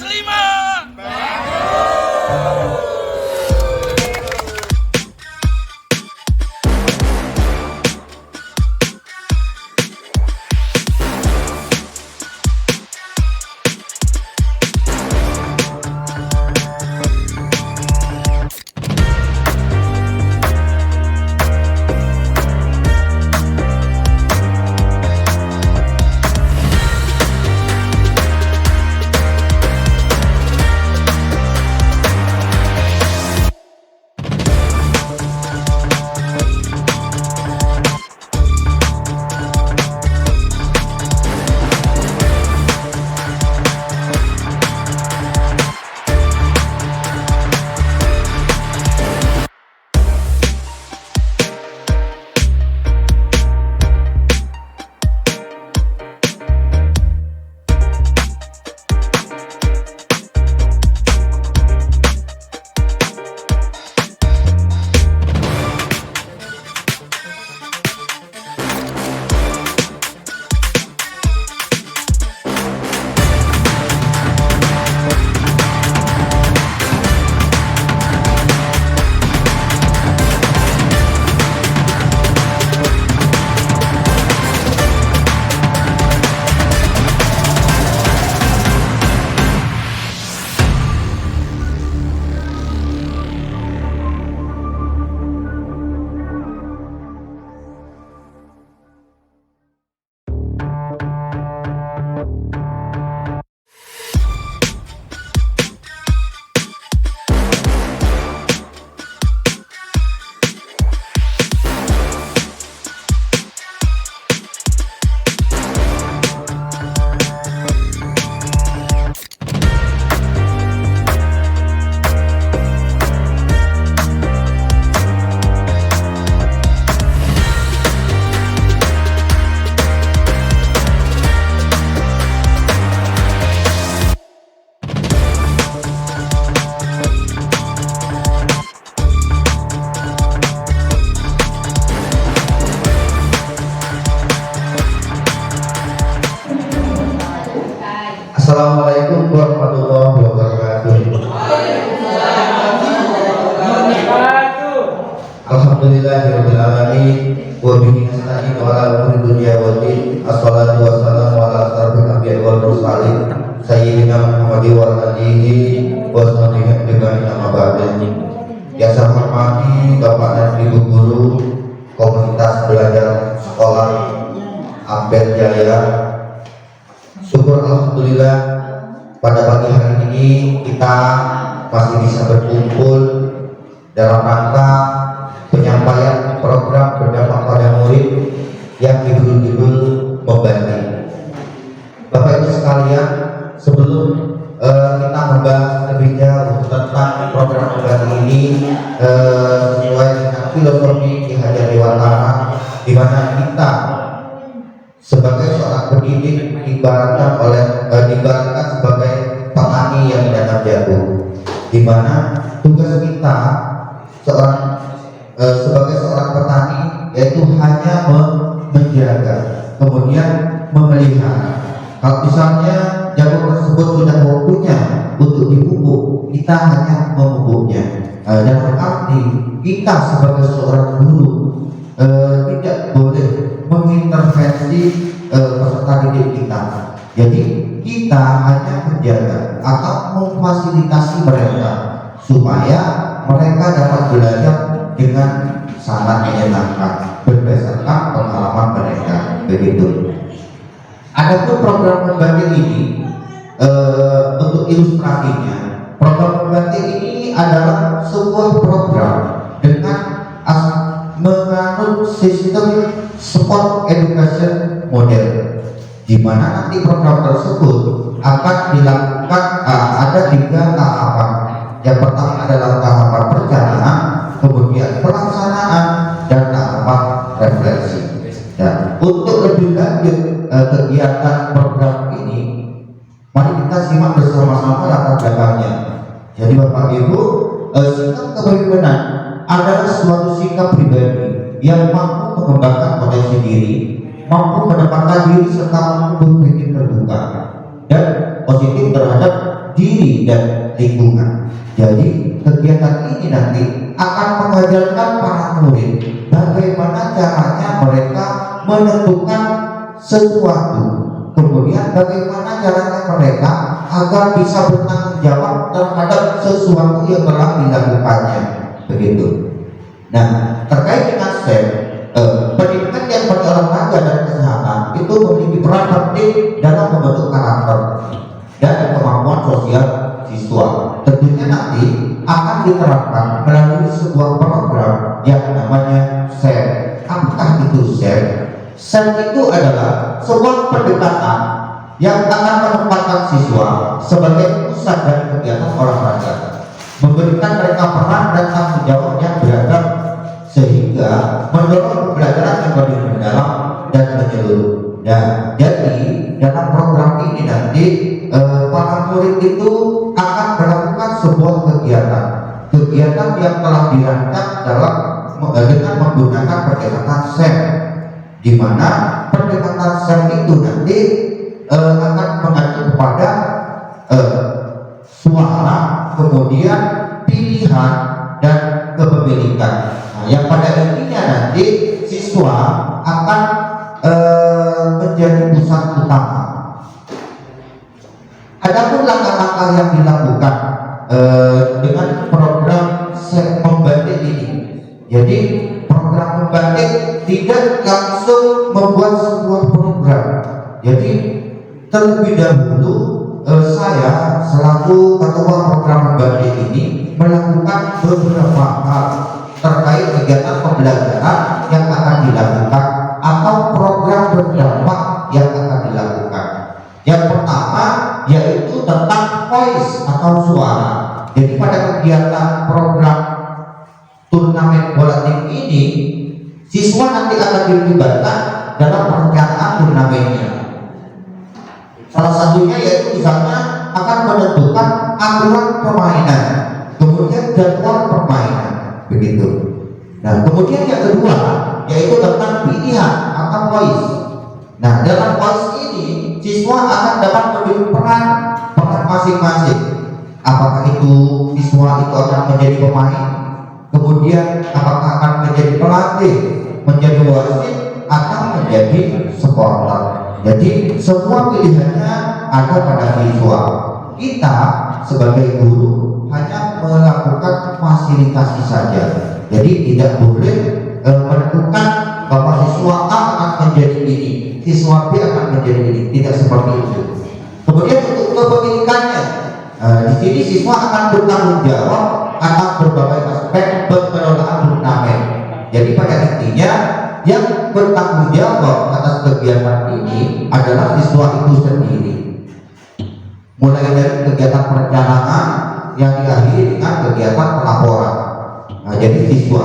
Muslimah. Assalamualaikum warahmatullahi wabarakatuh. Alhamdulillahirabbil alamin wa bihi nasta'in wa ala umuri dunya waddin. Assalatu wassalamu ala asyrofil anbiya'i wal mursalin sayyidina Muhammadin wa alihi wa sahbihi ajmain amma ba'du. Yang saya hormati Bapak dan Ibu guru komunitas belajar sekolah Ampel Jaya. Syukur alhamdulillah pada pagi hari ini kita masih bisa berkumpul dalam rangka penyampaian program berdampak pada murid yang berjudul Membanding. Bapak Ibu sekalian, sebelum kita membahas lebih jauh tentang program Membanding ini sesuai dengan filosofi Ki Hajar Dewantara, di mana kita sebagai seorang pendidik diibaratkan sebagai petani yang menanam jagung, di mana tugas kita sebagai seorang petani yaitu hanya menjaga, kemudian memelihara. Kalau misalnya jagung tersebut sudah waktunya untuk dipupuk, kita hanya memupuknya. Dan berarti kita sebagai seorang guru tidak boleh mengintervensi peserta didik kita. Jadi kita hanya menjaga atau memfasilitasi mereka supaya mereka dapat belajar dengan sangat menyenangkan berdasarkan pengalaman mereka. Begitu. Adapun program Membanding ini untuk ilustrasinya, program Membanding ini adalah sebuah program dengan menganut sistem sport education model, di mana nanti program tersebut akan dilakukan ada 3 tahapan. Yang pertama adalah tahapan perencanaan, kemudian pelaksanaan, dan tahapan refleksi. Dan untuk lebih lanjut kegiatan program ini, mari kita simak bersama-sama latar belakangnya. Jadi Bapak Ibu, sikap kepemimpinan adalah suatu sikap pribadi yang mampu mengembangkan potensi diri, mampu menempatkan diri serta mampu berpikir terbuka. dan positif terhadap diri dan lingkungan. Jadi kegiatan ini nanti akan mengajarkan para murid bagaimana caranya mereka menentukan sesuatu, kemudian bagaimana caranya mereka agar bisa bertanggung jawab terhadap sesuatu yang telah dilakukannya, begitu. Nah, terkait dengan SEM, pendidikan yang berolahraga dan kesehatan itu memiliki peran penting dalam membentuk karakter dan kemampuan sosial siswa. Tentunya nanti akan diterapkan melalui sebuah program yang namanya SEM. Apakah itu SEM? SEM itu adalah sebuah pendekatan yang akan menempatkan siswa sebagai pusat dari kegiatan olahraga, memberikan mereka peran dan tanggung jawab yang beragam sehingga mendorong pembelajaran yang lebih mendalam dan menyeluruh. Nah, jadi dalam program ini nanti para murid itu akan melakukan sebuah kegiatan yang telah dirancang dengan menggunakan pendekatan SEM, di mana pendekatan SEM itu nanti akan mengacu kepada suara, kemudian pilihan dan kepemilikan. Nah, yang pada intinya nanti siswa akan menjadi pusat utama. Adapun langkah-langkah yang dilakukan dengan program SEM Membatik ini, jadi program Membatik tidak langsung membuat sebuah program. Jadi terlebih dahulu saya selaku ketua program Membatik ini melakukan beberapa hal terkait kegiatan pembelajaran yang akan dilakukan atau program berdampak yang akan dilakukan. Yang pertama yaitu tentang voice atau suara. Jadi pada kegiatan program turnamen bola tim ini, siswa nanti akan dilibatkan dalam perencanaan turnamennya. Salah satunya yaitu misalnya akan menentukan aturan permainan, kemudian jadwal permainan, begitu. Nah, kemudian yang kedua yaitu tentang pilihan atau voice. Nah, dalam voice ini siswa akan dapat memiliki peran masing-masing. Apakah itu siswa itu akan menjadi pemain, kemudian apakah akan menjadi pelatih, menjadi wasit, atau menjadi supporter. Jadi semua pilihannya ada pada siswa. Kita sebagai guru hanya melakukan fasilitasi saja. Jadi tidak boleh menentukan bahwa siswa A akan menjadi ini, siswa B akan menjadi ini. Tidak seperti itu. Kemudian untuk kepemilikannya, di sini siswa akan bertanggung jawab atas berbagai aspek pengelolaan turnamen. Jadi pada intinya yang bertanggung jawab atas kegiatan ini adalah siswa itu sendiri. Mulai dari kegiatan perencanaan yang diakhiri dengan kegiatan pelaporan. Nah, jadi siswa.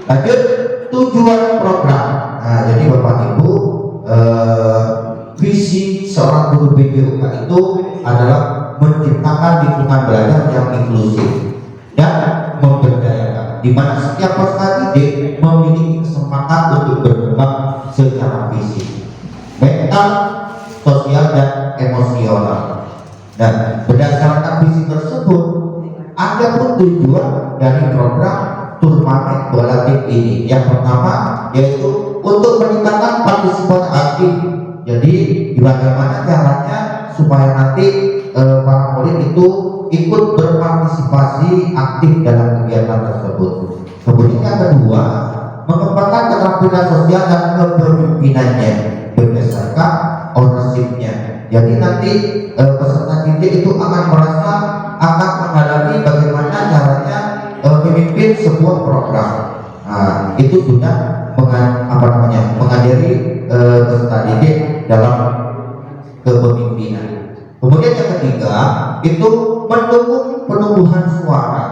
Lanjut tujuan program. Nah, jadi Bapak Ibu, visi seorang guru BPUK itu adalah menciptakan lingkungan belajar yang inklusif dan memberdayakan, di mana setiap peserta didik memiliki kesempatan untuk berkembang secara fisik, mental, sosial, dan emosional. Dan berdasarkan visi tersebut, ada pun tujuan dari program turnamen bola tim ini. Yang pertama yaitu untuk meningkatkan partisipasi aktif. Jadi bagaimana caranya supaya nanti para murid itu ikut berpartisipasi aktif dalam kegiatan tersebut. Kemudian yang kedua, mengembangkan keterampilan sosial dan kepemimpinannya berdasarkan ownership-nya. Jadi nanti peserta didik itu akan merasa akan mengalami bagaimana caranya memimpin sebuah program. Nah, itu sudah mengajari peserta didik dalam kepemimpinan. Kemudian yang ketiga itu mendukung penumbuhan suara,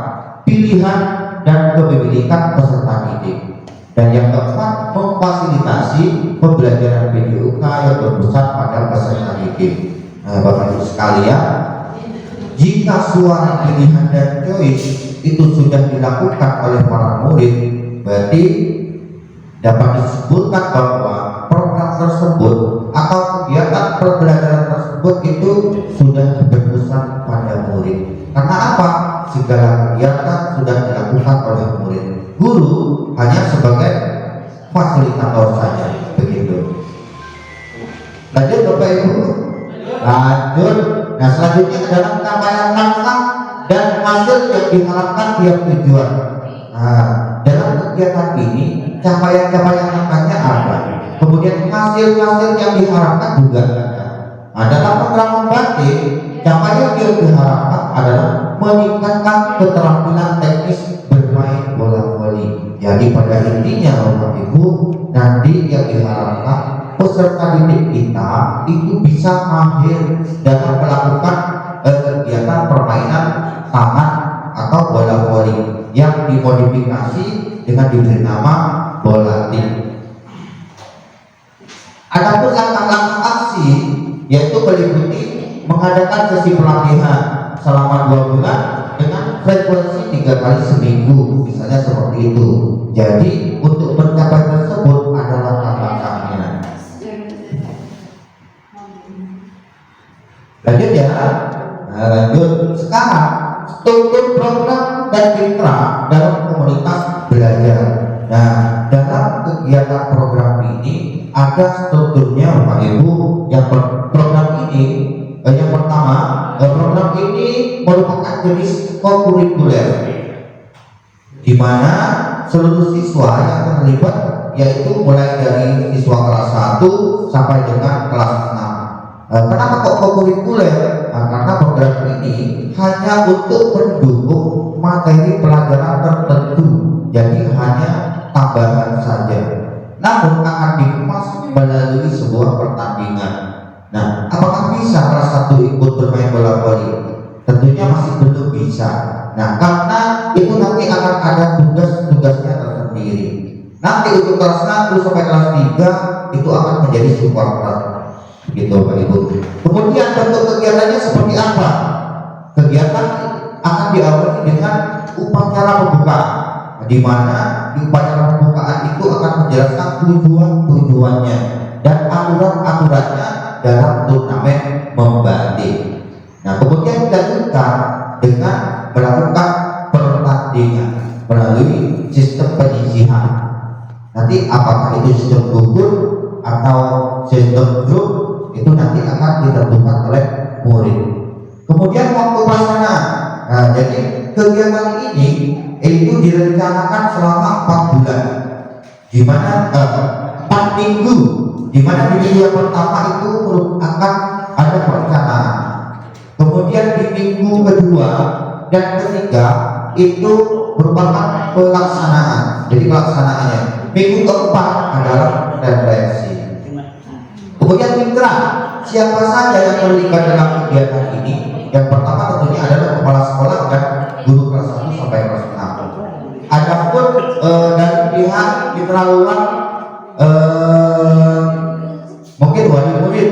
pilihan, dan kepemilikan peserta didik. Dan yang keempat, memfasilitasi pembelajaran BPUK yang berpusat pada peserta didik. Nah, Bapak Ibu sekalian, jika suara, pilihan, dan choice itu sudah dilakukan oleh para murid, berarti dapat disebutkan bahwa program tersebut atau kegiatan pembelajaran tersebut itu sudah berpusat pada murid. Karena apa? Segala kegiatan sudah dilakukan oleh murid. Guru hanya sebagai fasilitator saja, begitu. Lanjut Bapak Ibu. Lanjut. Nah, selanjutnya adalah capaian langkah dan hasil yang diharapkan tiap tujuan. Nah, dalam kegiatan ini capaian-capaian langkahnya ada. Kemudian hasil-hasil yang diharapkan juga ada. Nah, dalam program membatik, capaian yang diharapkan adalah meningkatkan keterampilan teknis bermain bola voli. Jadi pada intinya Bapak Ibu, nanti yang diharapkan peserta didik kita itu bisa mahir dalam melakukan kegiatan permainan tangan atau bola voli yang dimodifikasi dengan diberi nama bola tim. Adapun langkah-langkah aksi yaitu meliputi mengadakan sesi pelatihan selama 2 bulan dengan frekuensi 3 kali seminggu, misalnya seperti itu. Jadi untuk mencapai tersebut ada langkah-langkahnya. Lanjut ya. Nah, lanjut. Sekarang struktur program dan mitra dalam komunitas belajar. Nah, dalam kegiatan program ini ada strukturnya Bapak Ibu. Program ini yang pertama, program ini merupakan jenis kokurikuler, di mana seluruh siswa yang terlibat yaitu mulai dari siswa kelas 1 sampai dengan kelas 6. Kenapa kok kokurikuler? Nah, karena program ini hanya untuk mendukung materi pelajaran tertentu, jadi hanya tambahan saja. Namun akan dikemas melalui sebuah pertandingan. Nah, apakah bisa kelas 1 ikut bermain bola voli? Tentunya masih belum bisa. Nah, karena itu nanti akan ada tugas-tugasnya tersendiri. Nanti untuk kelas 1 sampai kelas 3 itu akan menjadi supporter, gitu Pak Ibu. Kemudian bentuk kegiatannya seperti apa? Kegiatan akan diawali dengan upacara pembukaan, di mana di upacara pembukaan itu akan menjelaskan tujuannya dan aturan-aturannya dalam turnamen membatik. Nah, kemudian dilanjutkan dengan melakukan pertandingan melalui sistem penyisihan. Nanti apakah itu sistem gugur atau sistem grup itu nanti akan ditentukan oleh murid. Kemudian waktu pelaksanaan. Nah, jadi kegiatan ini itu direncanakan selama 4 bulan, di mana 4 minggu, di mana di minggu yang pertama itu akan ada perencanaan. Kemudian di minggu kedua dan ketiga itu merupakan pelaksanaan. Jadi pelaksanaannya minggu keempat adalah refleksi. Kemudian mitra, siapa saja yang terlibat dalam kegiatan ini? Yang pertama tentunya adalah kepala sekolah dan guru kelas 1 sampai kelas 6. Adapun dari pihak mitra luar mungkin wali murid,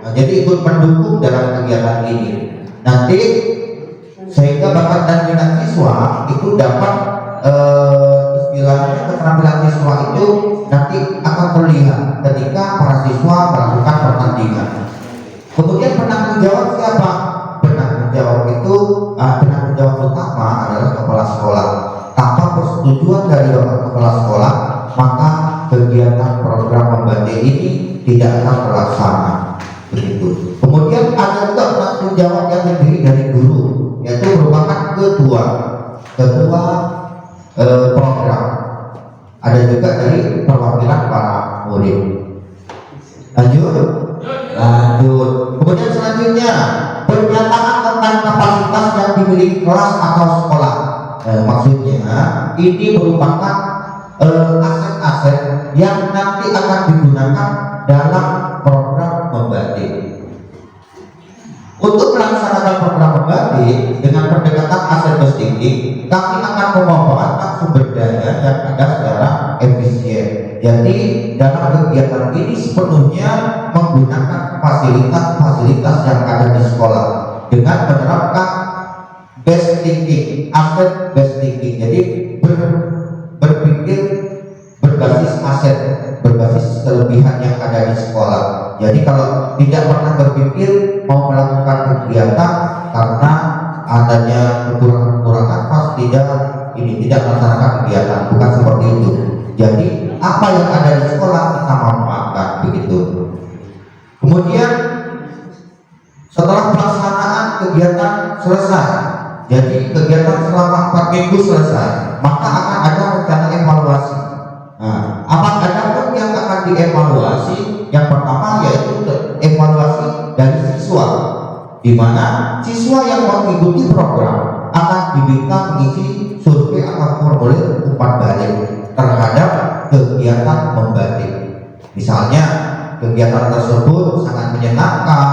nah, jadi ikut mendukung dalam kegiatan ini. Nanti sehingga bakat dan minat siswa itu dapat istilahnya keterampilan siswa itu nanti akan terlihat ketika para siswa melakukan pertandingan. Kemudian penanggung jawab siapa? Penanggung jawab itu penanggung jawab utama adalah kepala sekolah. Tanpa persetujuan dari bapak kepala sekolah, maka kegiatan program membatik ini tidak akan terlaksana. Begitu. Kemudian ada juga penanggung jawab yang terdiri dari guru, yaitu merupakan ketua program. Ada juga dari perwakilan para murid. Lanjut. Kemudian selanjutnya pernyataan tentang kapasitas yang dimiliki kelas atau sekolah. Maksudnya ini merupakan aset-aset yang nanti akan digunakan dalam program membatik. Untuk melaksanakan program membatik dengan pendekatan aset based thinking, kami akan memanfaatkan sumber daya yang ada secara efisien. Jadi dalam kegiatan ini sepenuhnya menggunakan fasilitas-fasilitas yang ada di sekolah dengan menerapkan based thinking, aset based thinking. Jadi berpikir berbasis aset. berbasis kelebihan yang ada di sekolah. Jadi kalau tidak pernah berpikir mau melakukan kegiatan karena adanya kekurangan-kekurangan pas tidak melaksanakan kegiatan, bukan seperti itu. Jadi apa yang ada di sekolah kita manfaatkan begitu. Kemudian setelah pelaksanaan kegiatan selesai, jadi kegiatan selama 4 minggu selesai, maka akan ada rencana evaluasi. Nah, ada pun yang akan dievaluasi. Yang pertama yaitu evaluasi dari siswa, di mana siswa yang mengikuti program akan diminta mengisi survei atau formulir umpan balik terhadap kegiatan membatik. Misalnya kegiatan tersebut sangat menyenangkan,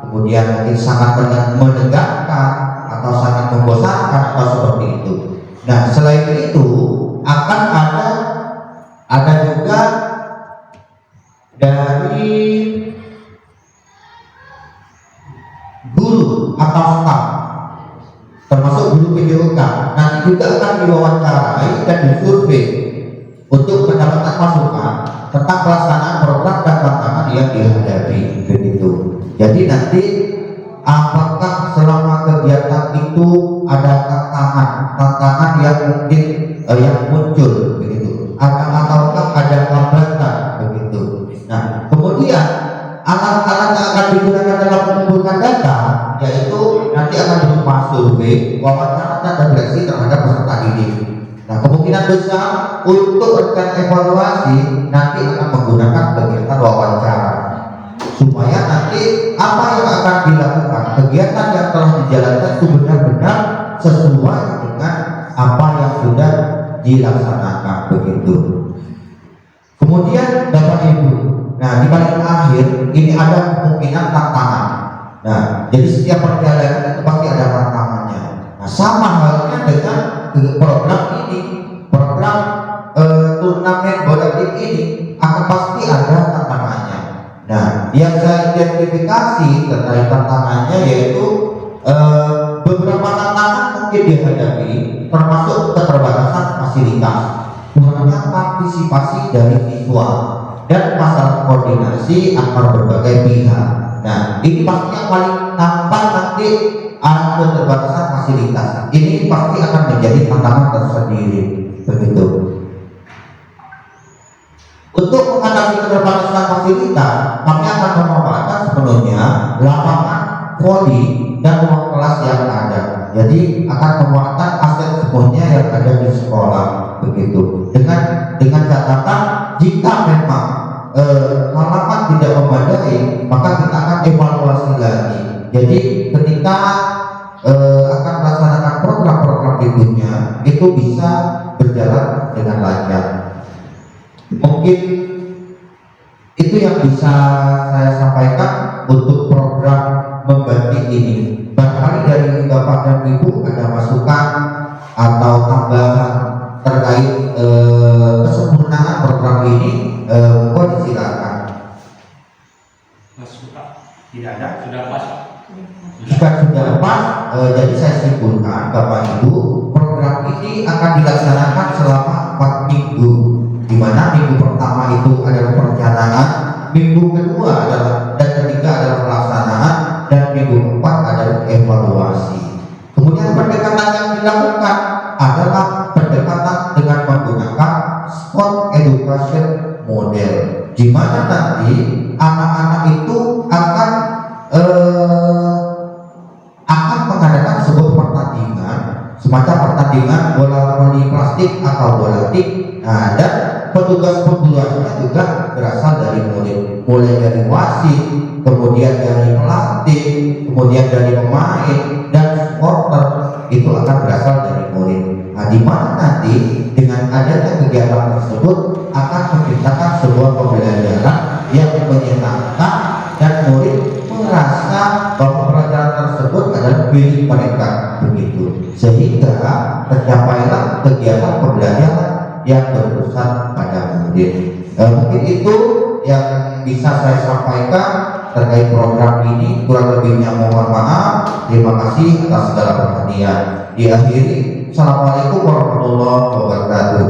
kemudian mungkin sangat menegangkan, atau sangat membosankan, atau seperti itu. Nah, selain itu akan ada juga dari guru atau staf, termasuk guru PJOK, nanti juga akan diwawancarai dan disurvei untuk mendapatkan masukan tentang pelaksanaan program dan tantangan yang dihadapi begitu. Jadi nanti apakah selama kegiatan itu ada tantangan yang mungkin yang muncul begitu, ataukah ada hambatan begitu. Nah, kemudian alat-alat yang akan digunakan dalam mengumpulkan data yaitu nanti akan berupa survei, wawancara, dan refleksi terhadap peserta didik. Nah, kemungkinan besar untuk rencana evaluasi nanti akan menggunakan kegiatan wawancara, supaya nanti apa yang akan dilakukan, kegiatan yang telah dijalankan itu benar-benar sesuai dengan apa yang sudah dilaksanakan begitu. Kemudian Bapak Ibu, nah di paling akhir ini ada kemungkinan tantangan. Nah, jadi setiap perjalanan itu pasti ada tantangannya. Nah, sama halnya dengan program ini, program turnamen bola ini akan pasti ada tantangannya. Nah, yang saya identifikasi terkait tantangannya yaitu beberapa tantangan mungkin dihadapi, termasuk keterbatasan fasilitas, kurangnya partisipasi dari siswa, dan masalah koordinasi antar berbagai pihak. Nah, ini pasti yang paling nampak nanti ada keterbatasan fasilitas. Ini pasti akan menjadi tantangan tersendiri begitu. Untuk mengatasi keterbatasan fasilitas, kami akan memanfaatkan sepenuhnya lapangan voli dan ruang kelas yang ada. Jadi akan memanfaatkan aset sepenuhnya yang ada di sekolah begitu. Dengan catatan jika memang halaman tidak memadai, maka kita akan evaluasi lagi. Jadi ketika akan melaksanakan program-program berikutnya itu bisa berjalan dengan lancar. Mungkin itu yang bisa saya sampaikan untuk program membatik ini. Barangkali dari Bapak dan Ibu ada masukan atau tambahan terkait kesempurnaan program ini, mohon disilakan. Masukan tidak ada, sudah pas. Jika sudah pas, jadi saya simpulkan Bapak Ibu, program ini akan dilaksanakan selama 4 minggu, di mana minggu pertama itu adalah perencanaan, minggu kedua adalah dan ketiga adalah pelaksanaan, dan minggu keempat adalah evaluasi. Kemudian pendekatan yang dilakukan adalah pendekatan dengan menggunakan sport education model, di mana nanti anak-anak itu akan mengadakan sebuah pertandingan, semacam pertandingan bola voli plastik atau bola tik. Nah, dan petugas pembuatnya juga berasal dari murid, mulai dari wasit, kemudian dari pelatih, kemudian dari pemain dan supporter, itu akan berasal dari murid. Nah, di mana nanti dengan adanya kegiatan tersebut akan menciptakan sebuah pembelajaran yang menyenangkan dan murid merasa bahwa pelajaran tersebut adalah milik mereka begitu, sehingga tercapailah kegiatan pembelajaran yang berpusat pada murid. Mungkin itu yang bisa saya sampaikan terkait program ini. Kurang lebihnya mohon maaf. Terima kasih atas segala perhatian. Diakhiri, Assalamualaikum warahmatullahi wabarakatuh.